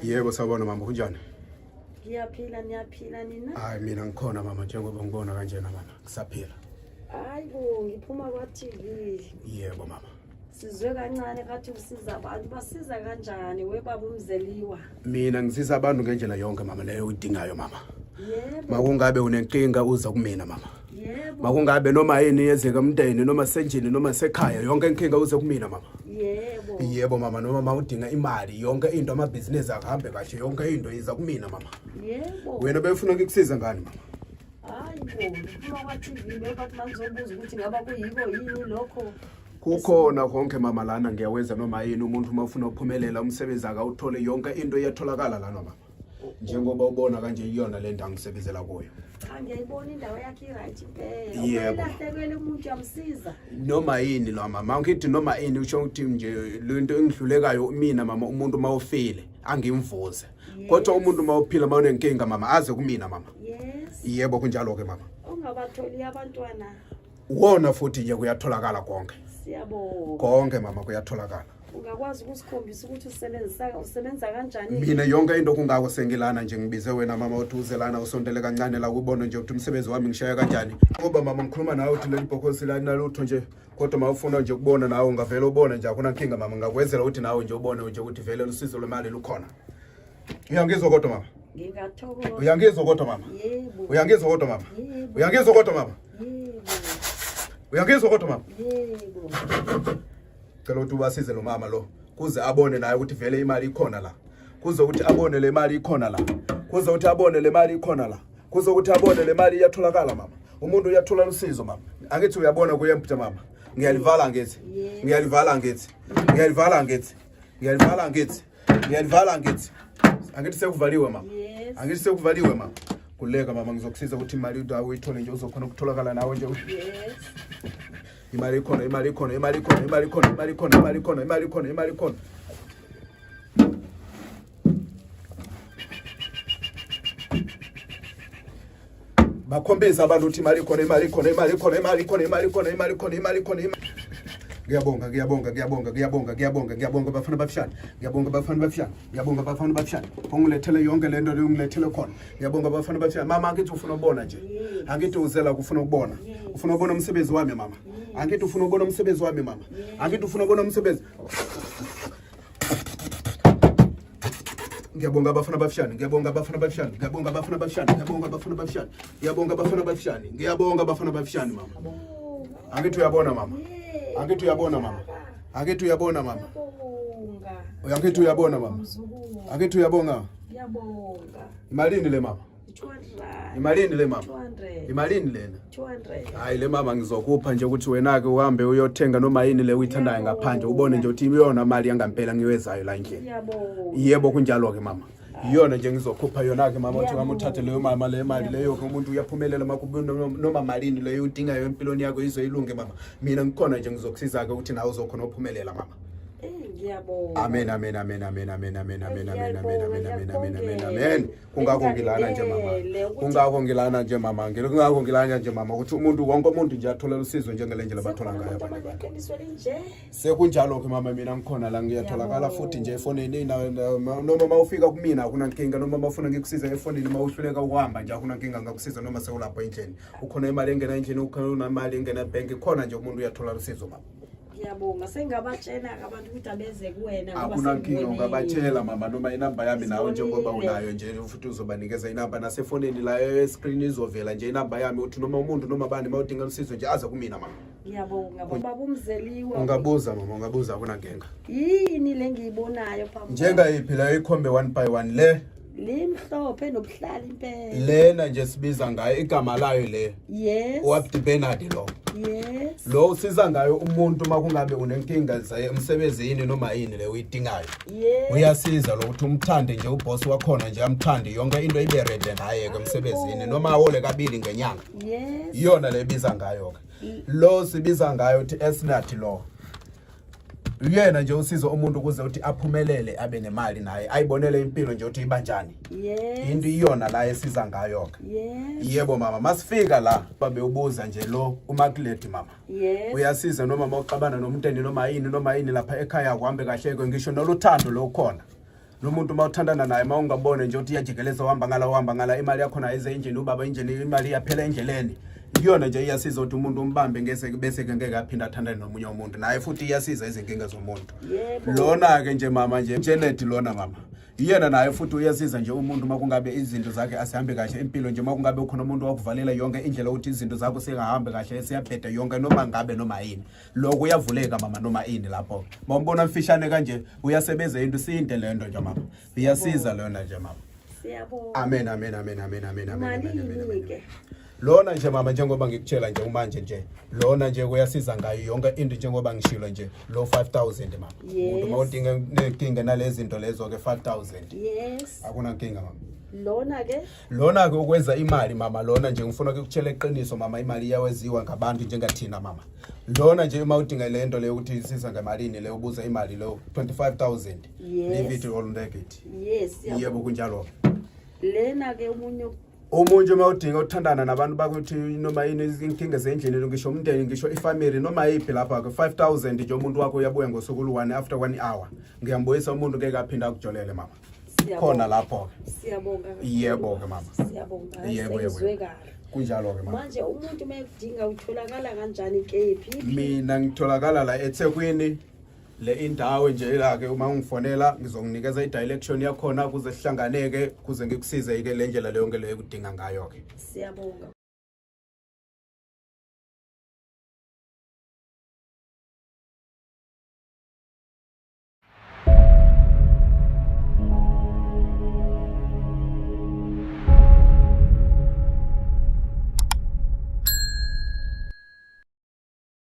Yebo sawubona mama kunjani? Niyaphila nina? Hayi mina ngikhona mama njengoba ngibona kanjena mama ngisaphila. Hayibo ngiphuma kwa-TV. Yebo mama. Sizwe kancane kathi usiza abantu basiza kanjani webaba uMzeliwa? Mina ngisiza abantu ngendlela yonke mama leyo udingayo mama. Yebo. Makungabe unenkinga uza kumina mama. Yebo. Makungabe noma yini yenzeka umndeni noma senjini noma sekhaya yonke inkinga uze kumina mama. Yebo. Yebo mama noma mawudinga imali yonke into amabhizinisi akahambe kahle yonke into iza kumina mama. Yebo. Wena befuna ukukusiza ngani mama? Hayibo ngiphuma kwa-TV bebathi mangizobuza ukuthi ngaba kuyiko yini lokho. Kukhona konke mama lana ngiyawenza noma yini umuntu uma ufuna ukuphumelela umsebenzi akawuthole yonke into iyatholakala lana mama. Njengoba ubona kanje iyona le ndawo ngisebenzela kuyo. Ngiyayibona indawo yakhe right impela. Yebo. Ulahlekelwe umuntu yamsiza. Noma yini lo mama ngithi noma yini usho ukuthi nje lento engidlulekayo mina mama umuntu mawufile angimvuze. Kodwa umuntu mawuphila mawunenkinga mama aze kumina mama. Yes. Yebo kunjalo ke mama. Ungabatholi abantwana. Wona futhi nje kuyatholakala konke. Siyabonga. Konke mama kuyatholakala. Ungakwazi ukusikhombisa ukuthi usebenza kanjani? Mina yonke into kungako sengilana nje ngibize wena mama uthi uzelana usondele kancane la kubona nje ukuthi umsebenzi wami ngishaya kanjani. Ngoba mama ngikhuluma nawe uthi leli bhokhosi lani nalutho nje kodwa mawufuna nje ukubona nawe ungavela ubone nje akuna nkinga mama ngakwenzela ukuthi nawe nje ubone nje ukuthi vele usizo lwemali lukhona. Uyangizwa kodwa mama? Ngingathokoza. Uyangizwa kodwa mama? Yebo. Uyangizwa kodwa mama? Yebo. Uyangizwa kodwa mama? Yebo. Uyangizwa kodwa mama? Yebo. Cela ukuthi ubasize lo mama lo kuze abone naye ukuthi vele imali ikhona la. Kuze ukuthi abone le mali ikhona la. Kuze ukuthi abone le mali ikhona la. Kuze ukuthi abone le mali iyatholakala mama. Umuntu uyathola usizo mama. Angithi uyabona kuyemputha mama. Ngiyalivala ngithi. Ngiyalivala ngithi. Ngiyalivala ngithi. Ngiyalivala ngithi. Ngiyalivala ngithi. Angithi sekuvaliwe mama. Angithi sekuvaliwe mama. Kuleka mama ngizokusiza ukuthi imali udawo uyithole nje uzokhona ukutholakala nawe nje. Yes. Imali ikhona, imali ikhona, imali ikhona, imali ikhona, imali ikhona, imali ikhona, imali ikhona, imali ikhona. Bakhombisa abantu ukuthi imali ikhona, imali ikhona, imali ikhona, imali ikhona, imali ikhona, imali ikhona, imali ikhona. Ngiyabonga, ngiyabonga, ngiyabonga, ngiyabonga, ngiyabonga, ngiyabonga bafana bafishane. Ngiyabonga bafana bafishane. Ngiyabonga bafana bafishane. Ungilethele yonke lento le ungilethele khona. Ngiyabonga bafana bafishane. Mama angithi ufuna ukubona nje. Angithi uzela ukufuna ukubona. Ufuna ukubona umsebenzi wami mama. Angithi ufuna ukubona umsebenzi wami mama. Angithi ufuna ukubona umsebenzi. Ngiyabonga bafana bafishane. Ngiyabonga bafana bafishane. Ngiyabonga bafana bafishane. Ngiyabonga bafana bafishane. Ngiyabonga bafana bafishane. Ngiyabonga bafana bafishane mama. Angithi uyabona mama. Angithi uyabona mama. Angithi uyabona mama. Angithi uyabona mama. Angithi uyabonga. Ngiyabonga. Imalini le mama? 200. Imalini le mama? 200. Imalini lena? 200. Hayi le mama ngizokupha nje ukuthi wena ke uhambe uyothenga noma yini le uyithandayo ngaphandle ubone nje ukuthi iyona mali yangampela ngiwezayo la endlini. Ngiyabonga. Yebo kunjalo ke mama. Iyona nje ngizokhupha yona ke mama uthi ngama uthathe leyo mama le mali leyo ke umuntu uyaphumelela makube noma malini leyo udingayo empilweni yakho izoyilunge mama. Mina ngikhona nje ngizokusiza ke ukuthi nawe uzokhona uphumelela mama. Ngiyabonga. Amen amen amen amen amen amen amen amen amen amen amen amen amen amen. Kungakho ngilana nje mama. Kungakho ngilana nje mama. Kungakho ngilana nje mama ukuthi umuntu wonke umuntu nje athola usizo njengale ndlela bathola ngayo abantu. Sekunjalo ke mama mina ngikhona la ngiyatholakala futhi nje efonini noma mawufika kumina akuna nkinga noma mawufuna ngikusiza efonini mawuhluleka ukuhamba nje akuna nkinga ngakusiza noma sewulapha endlini. Ukhona imali engena endlini ukhona imali engena bank khona nje umuntu uyathola usizo mama. Ngiyabonga sengabatshela abantu ukuthi abeze kuwena ngoba akuna nkinga ungabatshela mama noma inamba yami nawe njengoba unayo nje futhi uzobanikeza inamba nasefonini la escreen izovela nje inamba yami uthi noma umuntu noma bani mawudinga usizo nje aza kumina mama. Ngiyabonga baba uMzeliwa. Ungabuza mama ungabuza akuna nkinga. Yini le ngiyibonayo phambi. Njenga iphi la ikhombe 1 by 1 le limhlophe nobuhlala impela. Lena nje sibiza ngayo igama layo le. Yes. Wabdi Bernard lo. Yes. Lo usiza ngayo umuntu makungabe unenkinga emsebenzini noma yini le uyidingayo. Yes. Uyasiza lo ukuthi umthande nje uboss wakhona nje amthande yonke into ibe ready naye ke emsebenzini noma awole kabili ngenyanga. Yes. Iyona le biza ngayo ke. Lo sibiza ngayo uthi Esnat lo. Uyena nje usizo umuntu ukuze uthi aphumelele abe nemali naye ayibonele impilo nje uthi ibanjani. Yes. Into iyona la esiza ngayo ke. Yes. Yebo mama masifika la babe ubuza nje lo uMaclet mama. Yes. Uyasiza noma mawuxabana nomnteni noma yini lapha ekhaya kuhambe kahle ke ngisho noluthando lo khona. lo muntu uma uthandana naye uma ungabone nje ukuthi iyajikeleza uhamba ngala imali yakhona eze injini ubaba injini imali iyaphela endleleni iyona nje iyasiza ukuthi umuntu umbambe bese-ke ngeke aphinde athandane nomunye umuntu naye futhi iyasiza izinkinga zomuntu. Lona-ke nje mama nje Janet lona mama yena naye futhi uyasiza nje umuntu uma kungabe izinto zakhe asihambe kahle impilo nje uma kungabe ukhona umuntu wakuvalela yonke indlela ukuthi izinto zakho singahambi kahle siyabheda yonke noma yini lokho uyavuleka mama noma ini lapho mawumbona mfishane kanje uyasebenza into siyinte lento nje mama iyasiza lona nje mama. Siyabonga. Amen. Malini-ke? Lona nje mama njengoba ngikutshela nje manje nje lona nje kuyasiza ngayo yonke into njengoba ngishilo nje lo 5000 mama. Umuntu mawudinga nenkinga nalezi zinto lezo ke 5000. Yes. Akuna nkinga mama. Lona-ke ukwenza imali mama lona nje ngifuna ukutshela iqiniso mama imali iyaweziwa ngabantu njengathina mama. Lona nje uma udinga le nto leyo ukuthi isiza ngemalini leyo ubuza imali leyo 25000. Leave it all naked. Yes. Yebo kunjalo. Lena-ke umuntu uma udinga uthandana nabantu bakuthi noma yini inkinga zendleleni ngisho umndeni ngisho ifamily noma yiphi lapha ke 5000 nje umuntu wakho uyabuya ngosuku lu1 after 1 hour ngiyambuyisa umuntu ke kaphinda akujolele mama khona lapho. Siyabonga. Yebo ke mama. Siyabonga. Yebo. Kunjalo ke mama. Manje umuntu mayekudinga utholakala kanjani kephi? Mina ngitholakala la eThekwini le indawo nje la ke uma ungifonela ngizokunikeza i-direction yakhona kuze sihlanganeke kuze ngikusize ke le ndlela leyo ngeke udinga ngayo ke. Siyabonga.